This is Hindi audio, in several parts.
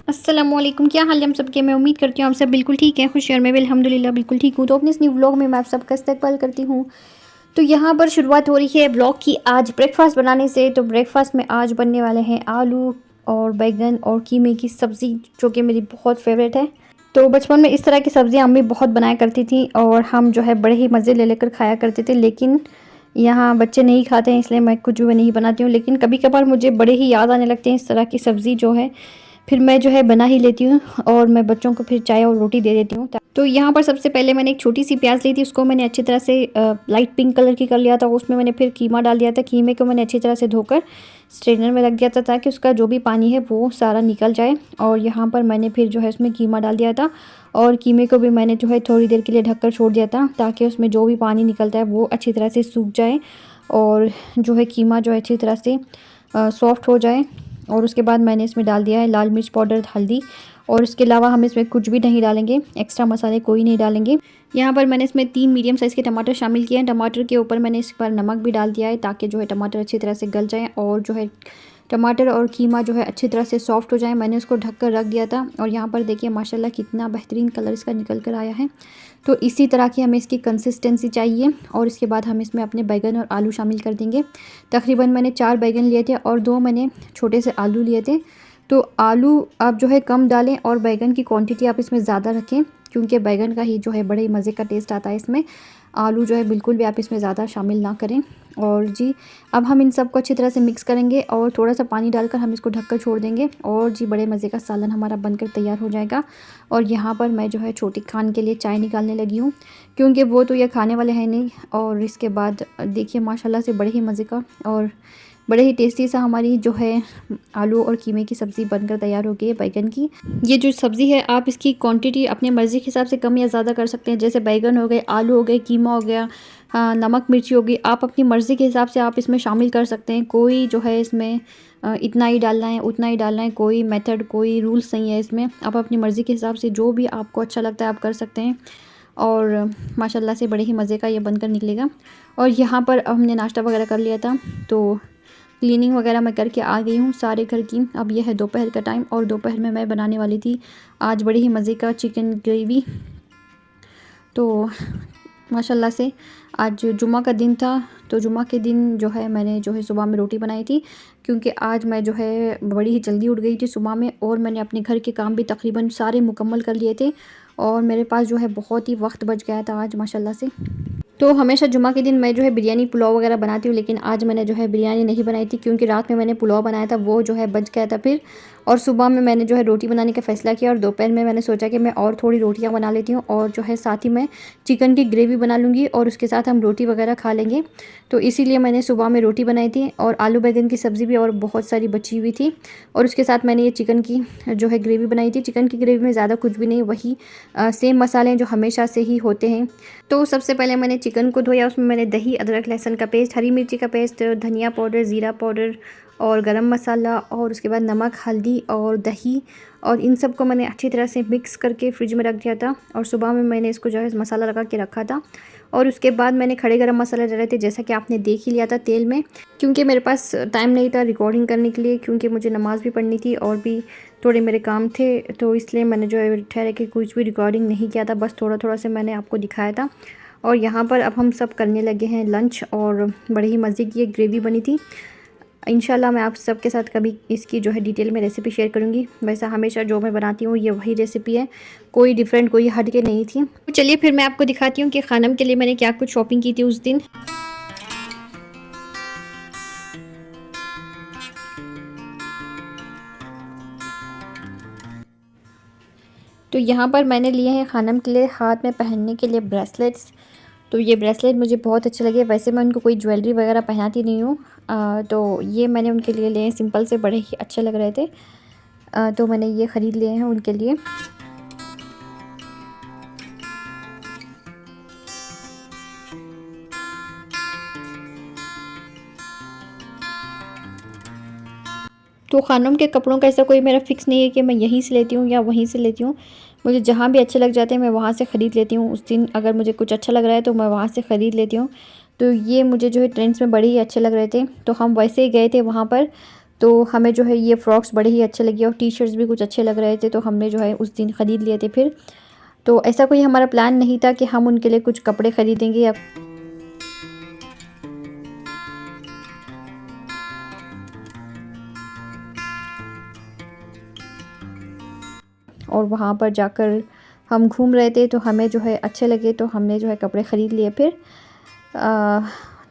अस्सलामुअलैकुम, क्या हाल है हम सबके। मैं उम्मीद करती हूँ आप सब बिल्कुल ठीक हैं, खुश और मैं भी अल्हम्दुलिल्लाह बिल्कुल ठीक हूँ। तो अपने इस न्यू व्लॉग में मैं आप सबका इस्तकबाल करती हूँ। तो यहाँ पर शुरुआत हो रही है व्लॉग की आज ब्रेकफास्ट बनाने से। तो ब्रेकफास्ट में आज बनने वाले हैं आलू और बैगन और कीमे की सब्ज़ी, जो कि मेरी बहुत फेवरेट है। तो बचपन में इस तरह की सब्ज़ियाँ अम्मी बहुत बनाया करती थी और हम जो है बड़े ही मज़े ले लेकर खाया करते थे। लेकिन यहाँ बच्चे नहीं खाते हैं, इसलिए मैं कुछ भी नहीं बनाती हूँ। लेकिन कभी कभार मुझे बड़े ही याद आने लगते हैं इस तरह की सब्ज़ी जो है, फिर मैं जो है बना ही लेती हूँ और मैं बच्चों को फिर चाय और रोटी दे देती हूँ। तो यहाँ पर सबसे पहले मैंने एक छोटी सी प्याज ली थी, उसको मैंने अच्छी तरह से लाइट पिंक कलर की कर लिया था। उसमें मैंने फिर कीमा डाल दिया था। कीमे को मैंने अच्छी तरह से धोकर स्ट्रेनर में रख दिया था ताकि उसका जो भी पानी है वो सारा निकल जाए। और यहाँ पर मैंने फिर जो है उसमें कीमा डाल दिया था और कीमे को भी मैंने जो है थोड़ी देर के लिए ढककर छोड़ दिया था ताकि उसमें जो भी पानी निकलता है वो अच्छी तरह से सूख जाए और जो है कीमा जो है अच्छी तरह से सॉफ्ट हो जाए। और उसके बाद मैंने इसमें डाल दिया है लाल मिर्च पाउडर, हल्दी, और इसके अलावा हम इसमें कुछ भी नहीं डालेंगे, एक्स्ट्रा मसाले कोई नहीं डालेंगे। यहाँ पर मैंने इसमें 3 मीडियम साइज़ के टमाटर शामिल किए हैं। टमाटर के ऊपर मैंने इस पर नमक भी डाल दिया है ताकि जो है टमाटर अच्छी तरह से गल जाए और जो है टमाटर और कीमा जो है अच्छी तरह से सॉफ्ट हो जाए। मैंने उसको ढक कर रख दिया था और यहाँ पर देखिए माशाल्लाह कितना बेहतरीन कलर इसका निकल कर आया है। तो इसी तरह की हमें इसकी कंसिस्टेंसी चाहिए और इसके बाद हम इसमें अपने बैगन और आलू शामिल कर देंगे। तकरीबन मैंने 4 बैगन लिए थे और 2 मैंने छोटे से आलू लिए थे। तो आलू आप जो है कम डालें और बैगन की क्वांटिटी आप इसमें ज़्यादा रखें, क्योंकि बैगन का ही जो है बड़े मज़े का टेस्ट आता है इसमें। आलू जो है बिल्कुल भी आप इसमें ज़्यादा शामिल ना करें। और जी, अब हम इन सब को अच्छी तरह से मिक्स करेंगे और थोड़ा सा पानी डालकर हम इसको ढककर छोड़ देंगे और जी बड़े मज़े का सालन हमारा बनकर तैयार हो जाएगा। और यहाँ पर मैं जो है छोटी खान के लिए चाय निकालने लगी हूँ, क्योंकि वो तो ये खाने वाले हैं नहीं। और इसके बाद देखिए माशाल्लाह से बड़े ही मज़े का और बड़े ही टेस्टी सा हमारी जो है आलू और कीमे की सब्ज़ी बनकर तैयार हो गई है बैगन की। ये जो सब्ज़ी है आप इसकी क्वांटिटी अपने मर्ज़ी के हिसाब से कम या ज़्यादा कर सकते हैं। जैसे बैगन हो गए, आलू हो गए, कीमा हो गया, हाँ, नमक मिर्ची होगी, आप अपनी मर्ज़ी के हिसाब से आप इसमें शामिल कर सकते हैं। कोई जो है इसमें इतना ही डालना है उतना ही डालना है, कोई मेथड कोई रूल्स नहीं है इसमें। आप अपनी मर्ज़ी के हिसाब से जो भी आपको अच्छा लगता है आप कर सकते हैं और माशाल्लाह से बड़े ही मज़े का ये बनकर निकलेगा। और यहाँ पर अब हमने नाश्ता वगैरह कर लिया था, तो क्लीनिंग वगैरह मैं करके आ गई हूँ सारे घर की। अब यह है दोपहर का टाइम और दोपहर में मैं बनाने वाली थी आज बड़ी ही मज़े का चिकन ग्रेवी। तो माशाल्लाह से आज जुम्मा का दिन था, तो जुम्मा के दिन जो है मैंने जो है सुबह में रोटी बनाई थी, क्योंकि आज मैं जो है बड़ी ही जल्दी उठ गई थी सुबह में और मैंने अपने घर के काम भी तकरीबन सारे मुकम्मल कर लिए थे और मेरे पास जो है बहुत ही वक्त बच गया था आज माशाल्लाह से। तो हमेशा जुम्मा के दिन मैं जो है बिरयानी पुलाव वगैरह बनाती हूँ, लेकिन आज मैंने जो है बिरयानी नहीं बनाई थी क्योंकि रात में मैंने पुलाव बनाया था, वो जो है बच गया था फिर। और सुबह में मैंने जो है रोटी बनाने का फ़ैसला किया और दोपहर में मैंने सोचा कि मैं और थोड़ी रोटियां बना लेती हूँ और जो है साथ ही मैं चिकन की ग्रेवी बना लूँगी और उसके साथ हम रोटी वगैरह खा लेंगे। तो इसीलिए मैंने सुबह में रोटी बनाई थी और आलू बैगन की सब्ज़ी भी और बहुत सारी बची हुई थी और उसके साथ मैंने ये चिकन की जो है ग्रेवी बनाई थी। चिकन की ग्रेवी में ज़्यादा कुछ भी नहीं, वही सेम मसाले जो हमेशा से ही होते हैं। तो सबसे पहले मैंने चिकन को धोया, उसमें मैंने दही, अदरक, लहसुन का पेस्ट, हरी मिर्ची का पेस्ट, धनिया पाउडर, ज़ीरा पाउडर और गरम मसाला और उसके बाद नमक, हल्दी और दही और इन सब को मैंने अच्छी तरह से मिक्स करके फ्रिज में रख दिया था। और सुबह में मैंने इसको जो है मसाला लगा के रखा था और उसके बाद मैंने खड़े गरम मसाले डाले थे, जैसा कि आपने देख ही लिया था तेल में, क्योंकि मेरे पास टाइम नहीं था रिकॉर्डिंग करने के लिए, क्योंकि मुझे नमाज़ भी पढ़नी थी और भी थोड़े मेरे काम थे। तो इसलिए मैंने जो है ठहर के कुछ भी रिकॉर्डिंग नहीं किया था, बस थोड़ा थोड़ा से मैंने आपको दिखाया था। और यहाँ पर अब हम सब करने लगे हैं लंच और बड़ी ही मज़े की एक ग्रेवी बनी थी। इंशाल्लाह मैं आप सबके साथ कभी इसकी जो है डिटेल में रेसिपी शेयर करूँगी। वैसा हमेशा जो मैं बनाती हूँ ये वही रेसिपी है, कोई डिफरेंट कोई हट के नहीं थी। तो चलिए फिर मैं आपको दिखाती हूँ कि खानम के लिए मैंने क्या कुछ शॉपिंग की थी उस दिन। तो यहाँ पर मैंने लिए हैं खानम के लिए हाथ में पहनने के लिए ब्रेसलेट्स। तो ये ब्रेसलेट मुझे बहुत अच्छे लगे। वैसे मैं उनको कोई ज्वेलरी वगैरह पहनाती नहीं हूँ, तो ये मैंने उनके लिए लिए हैं, सिंपल से बड़े ही अच्छे लग रहे थे। तो मैंने ये ख़रीद लिए हैं उनके लिए। तो ख़ानम के कपड़ों का ऐसा कोई मेरा फ़िक्स नहीं है कि मैं यहीं से लेती हूँ या वहीं से लेती हूँ। मुझे जहाँ भी अच्छे लग जाते हैं मैं वहाँ से ख़रीद लेती हूँ। उस दिन अगर मुझे कुछ अच्छा लग रहा है तो मैं वहाँ से ख़रीद लेती हूँ। तो ये मुझे जो है ट्रेंड्स में बड़े ही अच्छे लग रहे थे, तो हम वैसे ही गए थे वहाँ पर। तो हमें जो है ये फ्रॉक्स बड़े ही अच्छे लगे और टी शर्ट्स भी कुछ अच्छे लग रहे थे, तो हमने जो है उस दिन ख़रीद लिए थे फिर। तो ऐसा कोई हमारा प्लान नहीं था कि हम उनके लिए कुछ कपड़े ख़रीदेंगे या और वहाँ पर जाकर हम घूम रहे थे तो हमें जो है अच्छे लगे, तो हमने जो है कपड़े ख़रीद लिए फिर।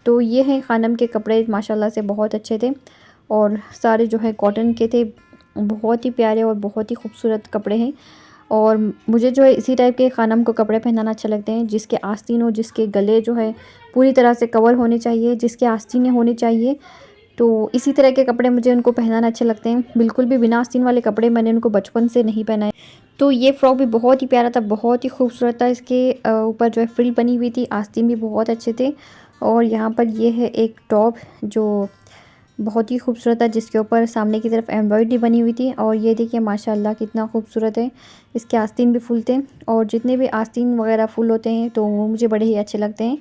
तो ये हैं ख़ानम के कपड़े, माशाल्लाह से बहुत अच्छे थे और सारे जो है कॉटन के थे, बहुत ही प्यारे और बहुत ही खूबसूरत कपड़े हैं। और मुझे जो है इसी टाइप के ख़ानम को कपड़े पहनाना अच्छे लगते हैं, जिसके आस्तीन हो, जिसके गले जो है पूरी तरह से कवर होने चाहिए, जिसके आस्तीनें होने चाहिए। तो इसी तरह के कपड़े मुझे उनको पहनाना अच्छे लगते हैं। बिल्कुल भी बिना आस्तीन वाले कपड़े मैंने उनको बचपन से नहीं पहनाए। तो ये फ़्रॉक भी बहुत ही प्यारा था, बहुत ही खूबसूरत था। इसके ऊपर जो है फ्रिल बनी हुई थी, आस्तीन भी बहुत अच्छे थे। और यहाँ पर ये है एक टॉप जो बहुत ही खूबसूरत है, जिसके ऊपर सामने की तरफ एम्ब्रॉयडरी बनी हुई थी। और ये देखिए माशाल्लाह कितना खूबसूरत है। इसके आस्तीन भी फुल थे और जितने भी आस्तीन वगैरह फुल होते हैं तो वो मुझे बड़े ही अच्छे लगते हैं।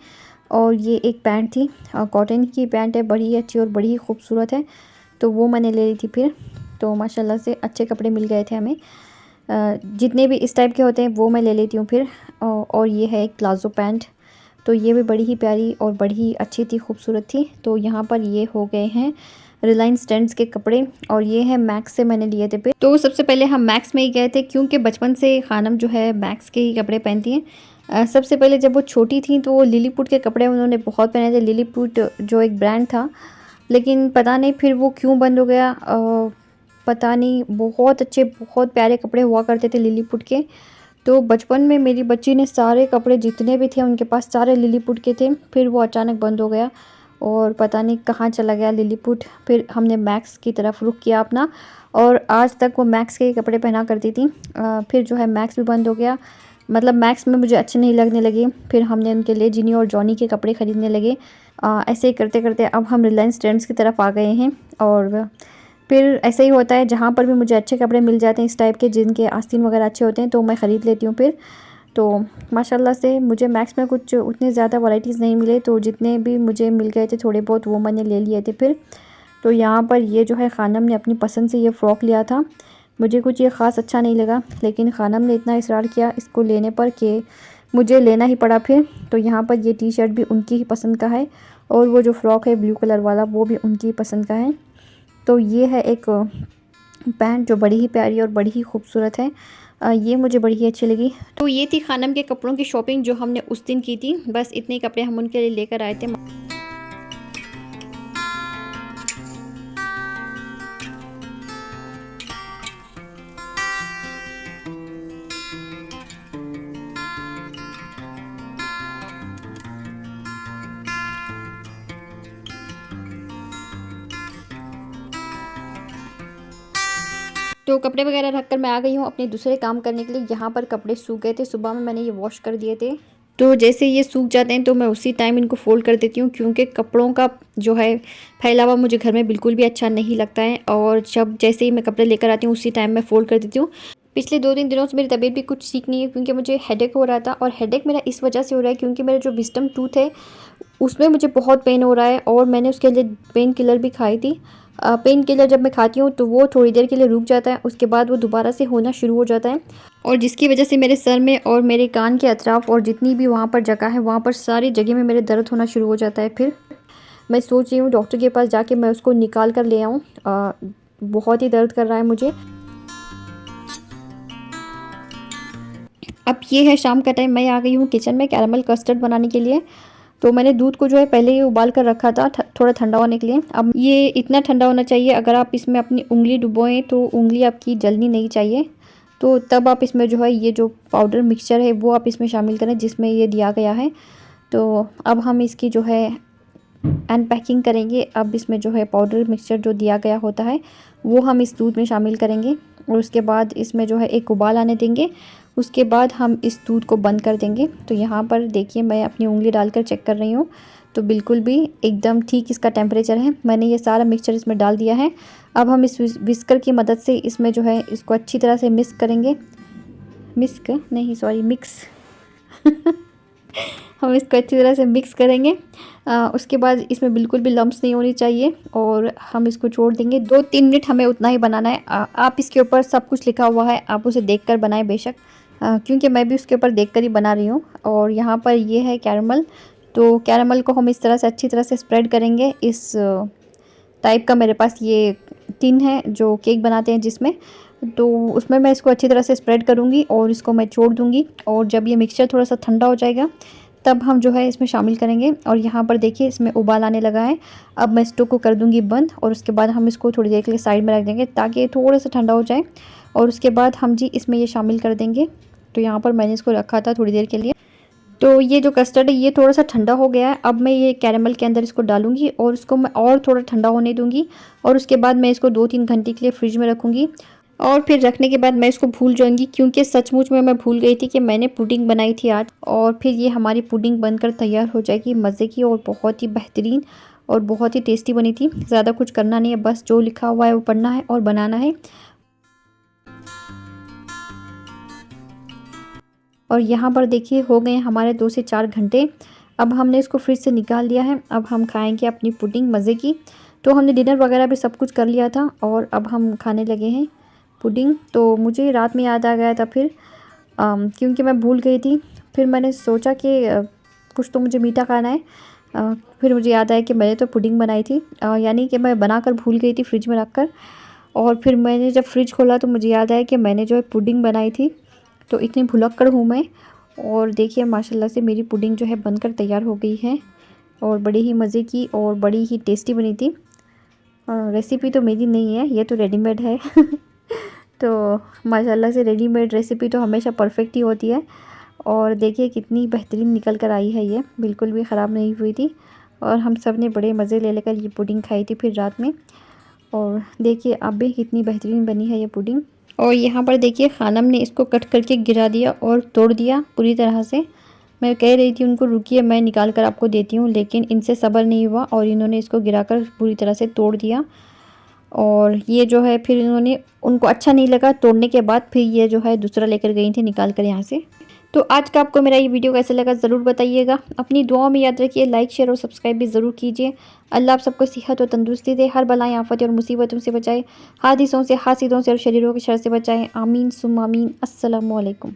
और ये एक पैंट थी, कॉटन की पैंट है, बड़ी ही अच्छी और बड़ी ही खूबसूरत है, तो वो मैंने ले ली थी फिर। तो माशाल्लाह से अच्छे कपड़े मिल गए थे हमें। जितने भी इस टाइप के होते हैं वो मैं ले लेती हूँ फिर। और ये है एक प्लाज़ो पैंट, तो ये भी बड़ी ही प्यारी और बड़ी ही अच्छी थी, खूबसूरत थी। तो यहाँ पर ये हो गए हैं रिलायंस ट्रेंड्स के कपड़े और ये है मैक्स से मैंने लिए थे फिर। तो सबसे पहले हम मैक्स में ही गए थे, क्योंकि बचपन से ख़ानम जो है मैक्स के ही कपड़े पहनती हैं। सबसे पहले जब वो छोटी थी तो वो लिलीपुट के कपड़े उन्होंने बहुत पहने थे। लिलीपुट जो एक ब्रांड था, लेकिन पता नहीं फिर वो क्यों बंद हो गया। पता नहीं, बहुत अच्छे बहुत प्यारे कपड़े हुआ करते थे लिलीपुट के। तो बचपन में मेरी बच्ची ने सारे कपड़े जितने भी थे उनके पास सारे लिलीपुट के थे, फिर वो अचानक बंद हो गया और पता नहीं कहाँ चला गया लिलीपुट। फिर हमने मैक्स की तरफ रुख किया अपना और आज तक वो मैक्स के ही कपड़े पहना करती थी। फिर जो है मैक्स भी बंद हो गया, मतलब मैक्स में मुझे अच्छे नहीं लगने लगे। फिर हमने उनके लिए जिनी और जॉनी के कपड़े ख़रीदने लगे। ऐसे ही करते करते अब हम रिलायंस ट्रेंड्स की तरफ आ गए हैं। और फिर ऐसा ही होता है, जहाँ पर भी मुझे अच्छे कपड़े मिल जाते हैं इस टाइप के जिनके आस्तीन वगैरह अच्छे होते हैं तो मैं ख़रीद लेती हूँ फिर। तो माशाल्लाह से मुझे मैक्स में कुछ उतने ज़्यादा वैरायटीज़ नहीं मिले, तो जितने भी मुझे मिल गए थे थोड़े बहुत वो मैंने ले लिए थे फिर। तो यहाँ पर ये जो है ख़ानम ने अपनी पसंद से ये फ़्रॉक लिया था। मुझे कुछ ये ख़ास अच्छा नहीं लगा, लेकिन ख़ानम ने इतना इसरार किया इसको लेने पर कि मुझे लेना ही पड़ा फिर। तो यहाँ पर ये टी शर्ट भी उनकी ही पसंद का है और वो जो फ़्रॉक है ब्लू कलर वाला वो भी उनकी ही पसंद का है। तो ये है एक पैंट जो बड़ी ही प्यारी और बड़ी ही खूबसूरत है। ये मुझे बड़ी ही अच्छी लगी। तो ये थी ख़ानम के कपड़ों की शॉपिंग जो हमने उस दिन की थी। बस इतने कपड़े हम उनके लिए लेकर आए थे। तो कपड़े वगैरह रख कर मैं आ गई हूँ अपने दूसरे काम करने के लिए। यहाँ पर कपड़े सूख गए थे, सुबह में मैंने ये वॉश कर दिए थे। तो जैसे ये सूख जाते हैं तो मैं उसी टाइम इनको फ़ोल्ड कर देती हूँ, क्योंकि कपड़ों का जो है फैलावा मुझे घर में बिल्कुल भी अच्छा नहीं लगता है। और जब जैसे ही मैं कपड़े लेकर आती हूँ उसी टाइम मैं फ़ोल्ड कर देती हूँ। पिछले 2-3 दिनों से मेरी तबीयत भी कुछ ठीक नहीं है, क्योंकि मुझे हेडेक हो रहा था। और हेडेक मेरा इस वजह से हो रहा है क्योंकि मेरे जो विज़डम टूथ है उसमें मुझे बहुत पेन हो रहा है और मैंने उसके लिए पेन किलर भी खाई थी। पेन किलर जब मैं खाती हूँ तो वो थोड़ी देर के लिए रुक जाता है, उसके बाद वो दोबारा से होना शुरू हो जाता है। और जिसकी वजह से मेरे सर में और मेरे कान के अतराफ़ और जितनी भी वहाँ पर जगह है वहाँ पर सारी जगह में मेरे दर्द होना शुरू हो जाता है। फिर मैं सोच रही हूँ डॉक्टर के पास जाके मैं उसको निकाल कर ले आऊँ। बहुत ही दर्द कर रहा है मुझे। अब ये है शाम का टाइम, मैं आ गई हूँ किचन में कैरामल कस्टर्ड बनाने के लिए। तो मैंने दूध को जो है पहले ही उबाल कर रखा था थोड़ा ठंडा होने के लिए। अब ये इतना ठंडा होना चाहिए, अगर आप इसमें अपनी उंगली डुबोएं तो उंगली आपकी जलनी नहीं चाहिए। तो तब आप इसमें जो है ये जो पाउडर मिक्सचर है वो आप इसमें शामिल करें जिसमें ये दिया गया है। तो अब हम इसकी जो है अनपैकिंग करेंगे। अब इसमें जो है पाउडर मिक्सचर जो दिया गया होता है वो हम इस दूध में शामिल करेंगे और उसके बाद इसमें जो है एक उबाल आने देंगे। उसके बाद हम इस दूध को बंद कर देंगे। तो यहाँ पर देखिए मैं अपनी उंगली डालकर चेक कर रही हूँ, तो बिल्कुल भी एकदम ठीक इसका टेम्परेचर है। मैंने ये सारा मिक्सचर इसमें डाल दिया है। अब हम इस विस्कर की मदद से इसमें जो है इसको अच्छी तरह से मिक्स करेंगे। मिक्स हम इसको अच्छी तरह से मिक्स करेंगे। उसके बाद इसमें बिल्कुल भी लम्प्स नहीं होनी चाहिए और हम इसको छोड़ देंगे। 2-3 मिनट हमें उतना ही बनाना है। आप इसके ऊपर सब कुछ लिखा हुआ है, आप उसे देखकर बनाएं बेशक, क्योंकि मैं भी उसके ऊपर देखकर ही बना रही हूँ। और यहाँ पर ये है कैरमल, तो कैरमल को हम इस तरह से अच्छी तरह से स्प्रेड करेंगे। इस टाइप का मेरे पास ये टिन है जो केक बनाते हैं जिसमें, तो उसमें मैं इसको अच्छी तरह से स्प्रेड करूँगी और इसको मैं छोड़ दूँगी। और जब ये मिक्सचर थोड़ा सा ठंडा हो जाएगा तब हम जो है इसमें शामिल करेंगे। और यहाँ पर देखिए इसमें उबाल आने लगा है। अब मैं स्टोव को कर दूँगी बंद और उसके बाद हम इसको थोड़ी देर के लिए साइड में रख देंगे ताकि ये थोड़ा सा ठंडा हो जाए। और उसके बाद हम जी इसमें ये शामिल कर देंगे। तो यहाँ पर मैंने इसको रखा था थोड़ी देर के लिए। तो ये जो कस्टर्ड है ये थोड़ा सा ठंडा हो गया है। अब मैं ये कैरेमल के अंदर इसको डालूंगी और इसको मैं और थोड़ा ठंडा होने दूंगी। और उसके बाद मैं इसको 2-3 घंटे के लिए फ्रिज में रखूँगी। और फिर रखने के बाद मैं इसको भूल जाऊंगी, क्योंकि सचमुच में मैं भूल गई थी कि मैंने पुडिंग बनाई थी आज। और फिर ये हमारी पुडिंग बनकर तैयार हो जाएगी मज़े की और बहुत ही बेहतरीन और बहुत ही टेस्टी बनी थी। ज़्यादा कुछ करना नहीं है, बस जो लिखा हुआ है वो पढ़ना है और बनाना है। और यहाँ पर देखिए हो गए हमारे 2 से 4 घंटे। अब हमने इसको फ्रिज से निकाल लिया है। अब हम खाएंगे अपनी पुडिंग मज़े की। तो हमने डिनर वगैरह भी सब कुछ कर लिया था और अब हम खाने लगे हैं पुडिंग। तो मुझे रात में याद आ गया था फिर, क्योंकि मैं भूल गई थी। फिर मैंने सोचा कि कुछ तो मुझे मीठा खाना है। फिर मुझे याद आया कि मैंने तो पुडिंग बनाई थी, यानी कि मैं बनाकर भूल गई थी फ्रिज में रख कर। और फिर मैंने जब फ्रिज खोला तो मुझे याद आया कि मैंने जो है पुडिंग बनाई थी। तो इतनी भुलक्कड़ हूँ मैं। और देखिए माशाल्लाह से मेरी पुडिंग जो है बनकर तैयार हो गई है और बड़ी ही मज़े की और बड़ी ही टेस्टी बनी थी। रेसिपी तो मेरी नहीं है, ये तो रेडीमेड है। तो माशाल्लाह से रेडीमेड रेसिपी तो हमेशा परफेक्ट ही होती है। और देखिए कितनी बेहतरीन निकल कर आई है, ये बिल्कुल भी ख़राब नहीं हुई थी। और हम सब ने बड़े मज़े ले लेकर ये पुडिंग खाई थी फिर रात में। और देखिए अब भी कितनी बेहतरीन बनी है ये पुडिंग। और यहाँ पर देखिए खानम ने इसको कट करके गिरा दिया और तोड़ दिया पूरी तरह से। मैं कह रही थी उनको रुकिए मैं निकाल कर आपको देती हूँ, लेकिन इनसे सब्र नहीं हुआ और इन्होंने इसको गिराकर पूरी तरह से तोड़ दिया। और ये जो है फिर इन्होंने, उनको अच्छा नहीं लगा तोड़ने के बाद, फिर ये जो है दूसरा लेकर गई थी निकाल कर यहाँ से। तो आज का आपको मेरा ये वीडियो कैसा लगा ज़रूर बताइएगा। अपनी दुआओं में याद रखिए, लाइक शेयर और सब्सक्राइब भी ज़रूर कीजिए। अल्लाह आप सबको सेहत और तंदुरुस्ती दे, हर बलाएं आफत और मुसीबतों से बचाए, हादिसों से, हासिदों से और शरीरों के शर से बचाए। आमीन सुम्मा आमीन। अस्सलामु अलैकुम।